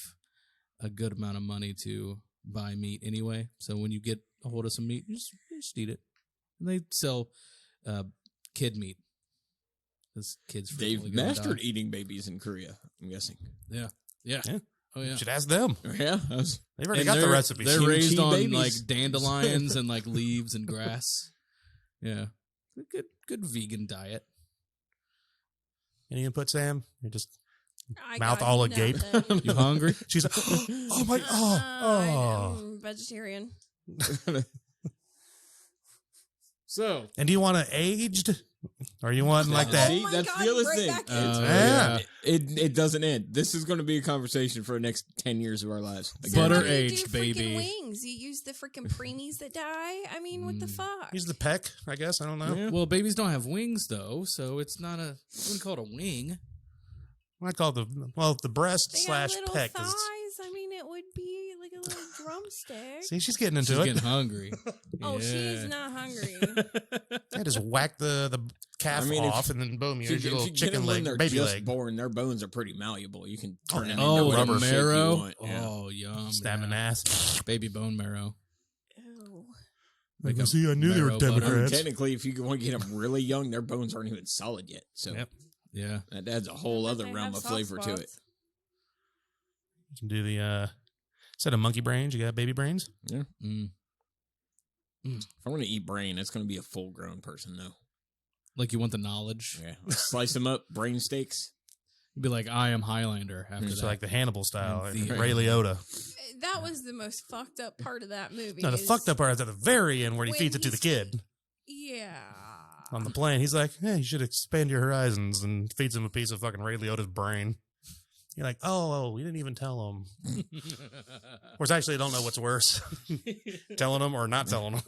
a good amount of money to buy meat anyway. So when you get a hold of some meat, you just eat it. And they sell kid meat. Because kids They've frequently gonna mastered die. eating babies in Korea, I'm guessing. Yeah. Yeah. Oh yeah. You should ask them. Yeah. They've already And got the they're- recipes. They're Kimchi raised on babies. like dandelions and like leaves and grass. Yeah. Good vegan diet. Any input, Sam? You just I Mouth got all agape. nothing. You hungry? she's like, oh my, I'm vegetarian. So And do you want it aged, or you want like that? See, Oh my that's God, the other right thing. back into Yeah. It doesn't end. This is going to be a conversation for the next 10 years of our lives. So Butter how do you aged, do freaking baby. Wings. You use the freaking preemies that die. I mean, what the fuck? Use the peck, I guess. I don't know. Yeah. Well, babies don't have wings though, so it's not I wouldn't call it a wing. I call it the breast They have slash little peck. thighs. 'Cause I mean, it would be like a little drumstick. see, she's getting into She's it. getting hungry. Oh, she is Yeah. not hungry. Yeah, just whack the calf I mean, if- off, and then boom, If here's your you little get chicken them when leg, they're baby just leg. born, their bones are pretty malleable. You can turn them Oh, into the whatever shape you marrow. want. Yeah. Oh, yum. Stabbing yeah. ass. Baby bone marrow. Ew. Like a See, I knew they were marrow butter. I mean, Democrats. technically, if you want to get them really young, their bones aren't even solid yet. So Yep. Yeah. that adds a whole But other they realm have of soft flavor to it. spots. You can do the instead of monkey brains, you got baby brains. Mm. If I'm going to eat brain, it's going to be a full grown person, though. Like you want the knowledge. Yeah. Slice them up, brain steaks. You'd be like, I am Highlander after So that. like the Hannibal style, And the- Ray Liotta. That was the most fucked up part of that movie. No, the is fucked up part is at the very end where he when feeds it to the he's- kid Yeah. on the plane. He's like, "Yeah, you should expand your horizons," and feeds him a piece of fucking Ray Liotta's brain. You're like, "Oh, we didn't even tell him." Of course, actually, I don't know what's worse, telling him or not telling him.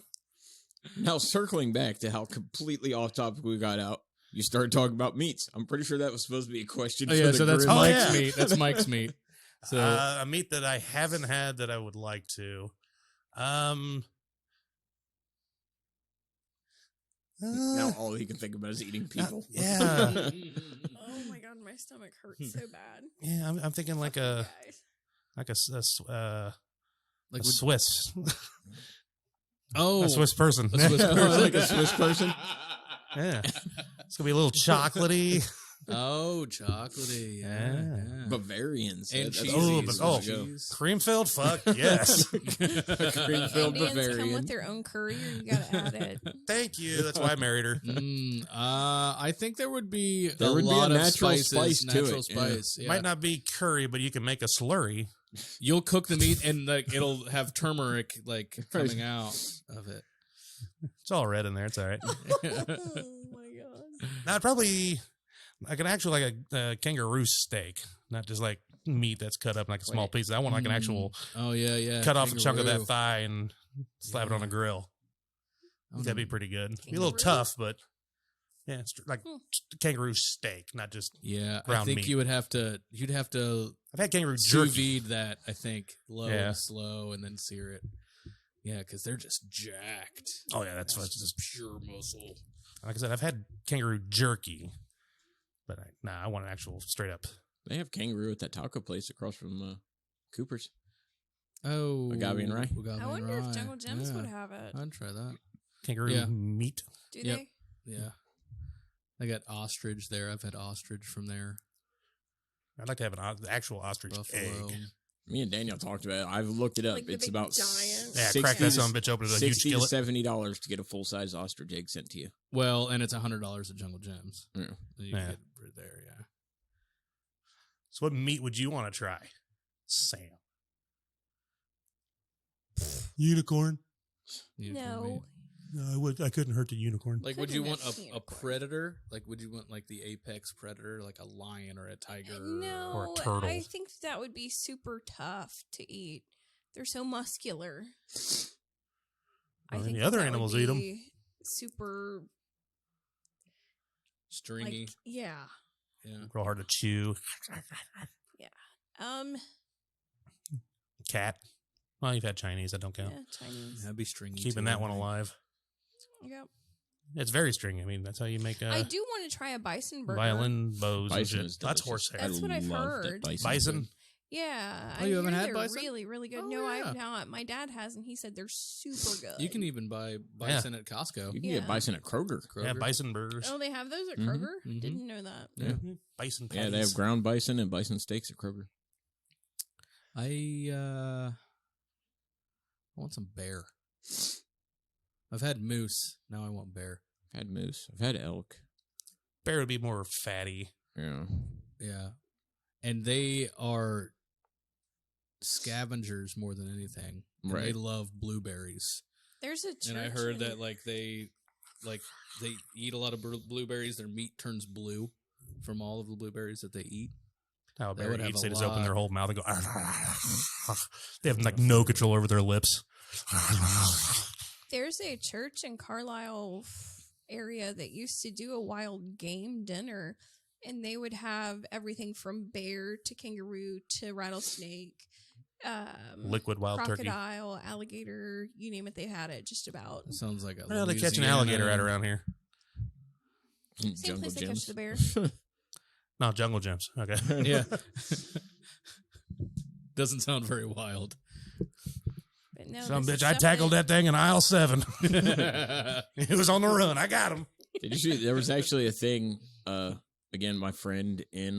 Now, circling back to how completely off topic we got out, you started talking about meats. I'm pretty sure that was supposed to be a question. Oh, for yeah, the so that's group. Mike's yeah. meat. That's Mike's meat. So A meat that I haven't had that I would like to. Now all he can think about is eating people. Yeah, Oh my god, my stomach hurts so bad. yeah. I'm thinking like a Guys. like a Swiss, oh, a Swiss person. A Swiss person. Like a Swiss person. Yeah, it's gonna be a little chocolatey. oh, chocolatey. Yeah. Yeah. yeah. Bavarians. And That's cheese. where Oh, it but- is. oh. Cheese. Cream filled, fuck yes. Cream-filled Indians come Bavarian. with their own curry, or you gotta add it. Thank you. That's why I married her. I think there would be There a would be a lot of natural spices, spice to natural it, yeah. spice. Yeah. Might not be curry, but you can make a slurry. You'll cook the meat and like it'll have turmeric like coming out of it. It's all red in there. It's all right. Oh my god. Now, probably like an actual like a kangaroo steak, not just like meat that's cut up in like a small Wait. piece. I want like an actual Oh yeah. cut off a chunk of that Kangaroo. thigh and slap it on a grill. Oh, That'd no. be pretty good. Be a little Kangaroo? tough, but yeah, it's like kangaroo steak, not just. Yeah, I ground think meat. you'd have to I've had kangaroo sous jerky. vide that. I think low Yeah. and slow, and then sear it. Yeah, because they're just jacked. Oh yeah, that's just pure muscle. like I said. I've had kangaroo jerky, but I want an actual straight up. They have kangaroo at that taco place across from Cooper's. Oh, Agave and rye? Agave I and wonder rye. if Jungle Gems Yeah, would have it. I'd try that. Kangaroo Yeah. meat. Do Yep. they? Yeah. I got ostrich there. I've had ostrich from there. I'd like to have an actual ostrich Buffalo. egg. Me and Daniel talked about it. I've looked it up. Like the it's big about giant- Yeah, 60 crack that to- son of a bitch open to a huge $60 to skillet. $70 to get a full size ostrich egg sent to you. Well, and it's $100 at Jungle Gems. Yeah. You Yeah. get it there, yeah. So what meat would you want to try, Sam? Unicorn. Unicorn No. meat. No, I couldn't hurt the unicorn. Like, would you Couldn't want have a unicorn. predator? Like, would you want like the apex predator, like a lion or a tiger? No, Or a turtle. I think that would be super tough to eat. They're so muscular. Well, think the other that would animals eat 'em. be Super Stringy. like yeah. Yeah. Real hard to chew. Cat. Well, you've had Chinese. That don't count. Yeah, Chinese. That'd be stringy. Keeping too, that I one think. alive. Yep. It's very stringy. I mean, that's how you make I do want to try a bison burger. violin bows and Bison shit. is That's delicious. horsehair. That's what I've love that heard. Bison. Yeah. Oh, you haven't hear had they're bison? really, really good. Oh, No, yeah. I've not. My dad has, and he said they're super good. You can even buy bison at Costco. You can Yeah. get bison at Kroger. Yeah, Kroger. bison burgers. Oh, they have those at Mhm. Kroger? Mhm. Didn't know that. Yeah. Bison Yeah, patties. they have ground bison and bison steaks at Kroger. I want some bear. I've had moose. Now I want bear. I've had moose. I've had elk. Bear would be more fatty. Yeah. Yeah. And they are scavengers more than anything. And Right. They love blueberries. There's a church. And I heard in- that they eat a lot of blueberries. Their meat turns blue from all of the blueberries that they eat. How a They bear would have eats, a they just open their lot. whole mouth and go. They have like no control over their lips. There's a church in Carlisle area that used to do a wild game dinner, and they would have everything from bear to kangaroo to rattlesnake, Liquid wild turkey. crocodile, alligator, you name it, they had it just about. It sounds like a Well, they catch an Louisiana- alligator right around here. Same Jungle place they catch gems. the bear. No, jungle gems. Okay. Yeah. Doesn't sound very wild. But no, Some this bitch, is I tackled definitely- that thing in aisle 7. yeah. It was on the run. I got him. Did you see? There was actually a thing. Again, my friend in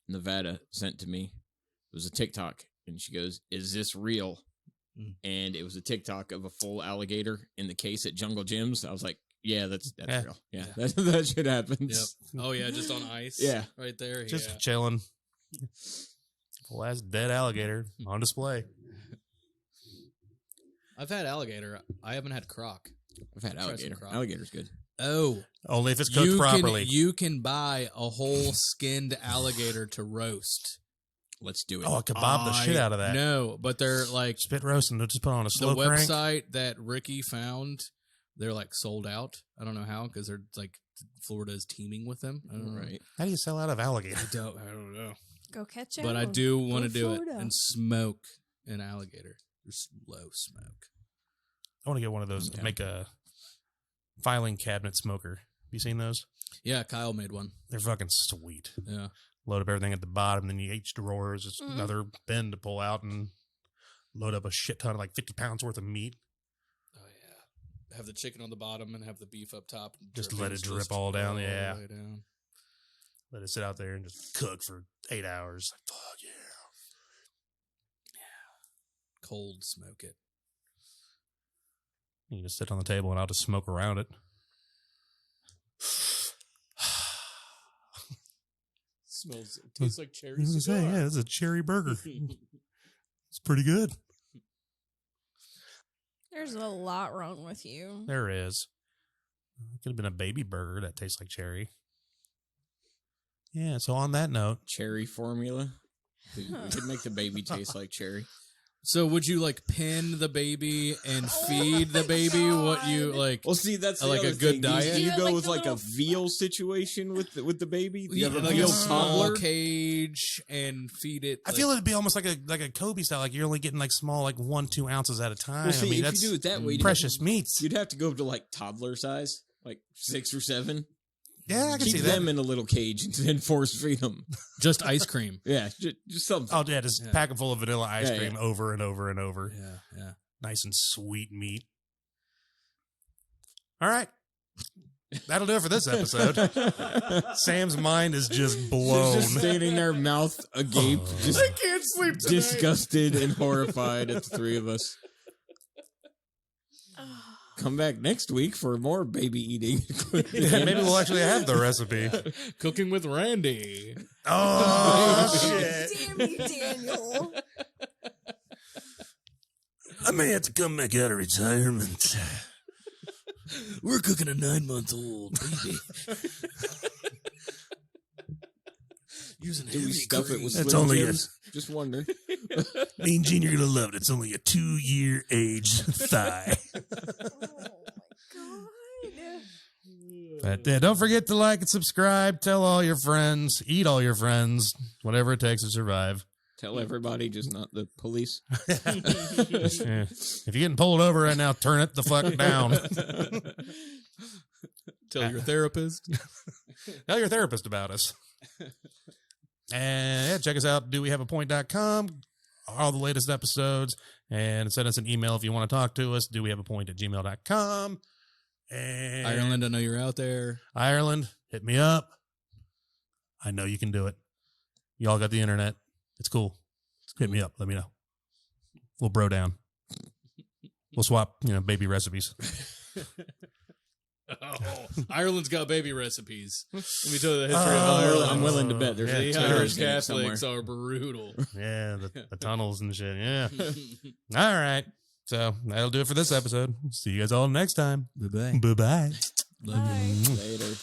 Nevada sent to me. It was a TikTok, and she goes, "Is this real?" Mm. And it was a TikTok of a full alligator in the case at Jungle Gyms. I was like, "Yeah, that's Yeah. real. Yeah, that shit happens." Yep. Oh yeah, just on ice. Yeah. Right there. Just yeah. chilling. Full ass dead alligator on display. I've had alligator. I haven't had croc. I've had Try some alligator. croc. Alligator's good. Oh, Only if it's cooked properly. You can buy a whole skinned alligator to roast. Let's do it. Oh, I kebab the shit out of that. No, but they're like Spit roast and just put on a the slow crank. website that Ricky found. They're like sold out. I don't know how because they're like Florida is teaming with them. I don't know. Right. How do you sell out of alligator? I don't know. Go catch it. But I do want to Go do it Florida. and smoke an alligator. Just slow smoke. I want to get one of those. Okay. Make a filing cabinet smoker. Have you seen those? Yeah, Kyle made one. They're fucking sweet. Yeah. Load up everything at the bottom, then you each drawer is just Mhm. another bin to pull out and load up a shit ton of like 50 pounds worth of meat. Oh yeah. Have the chicken on the bottom and have the beef up top. Just Drippings let it drip just all down, all the yeah. way down. Let it sit out there and just cook for 8 hours. Fuck yeah. Cold smoke it. You can just sit on the table and I'll just smoke around it. Smells. It tastes like cherry I was gonna say, yeah, this is a cherry burger. It's pretty good. There's a lot wrong with you. There is. It could have been a baby burger that tastes like cherry. Yeah, so on that note, Cherry formula. We could make the baby taste like cherry. So would you like pin the baby and feed the baby what you like? Well, see, that's the like other a good thing. diet? Do you Yeah, go like with the like a little- veal situation with the baby? Do you have a like veal a small toddler? cage and feed it. I feel it'd be almost like a Kobe style. Like you're only getting like small, like 1-2 ounces at a time. Well, see, I mean, if that's you do it that way, precious meats. you'd have to go to like toddler size, like 6 or 7. Yeah, I can Keep see them that. in a little cage and then force feed them. just ice cream. Yeah, just something. Oh yeah, just Yeah. pack them full of vanilla ice Yeah, cream yeah. over and over and over. Yeah. Nice and sweet meat. All right. That'll do it for this episode. Sam's mind is just blown. She's just standing there, mouth agape, just can't sleep disgusted and horrified at the three of us. Come back next week for more baby eating. Yeah, maybe we'll actually have the recipe. Cooking with Randy. Oh, shit. Damn you, Daniel. I may have to come back out of retirement. We're cooking a 9-month-old baby. Using Do we stuff it with That's Slim only Jims? Just wondering. Me and Gene, you're going to love it. It's only a 2-year age thigh. Oh my god. But don't forget to like and subscribe. Tell all your friends. Eat all your friends. Whatever it takes to survive. Tell everybody, just not the police. Yeah. If you're getting pulled over right now, turn it the fuck down. Tell your therapist. Tell your therapist about us. And yeah, check us out, dowehaveapoint.com, all the latest episodes, and send us an email if you want to talk to us, dowehaveapoint@gmail.com. And Ireland, I know you're out there. Ireland, hit me up. I know you can do it. Y'all got the internet. It's cool. Hit me up. Let me know. We'll bro down. We'll swap, baby recipes. Oh, Ireland's got baby recipes. Let me tell you the history of Oh, Ireland. I'm willing to bet there's Yeah, The a Irish terrorist in it somewhere. Catholics are brutal. Yeah, the tunnels and shit. Yeah. All right. So that'll do it for this episode. See you guys all next time. Bye-bye. Bye-bye. Love you. Bye. Later.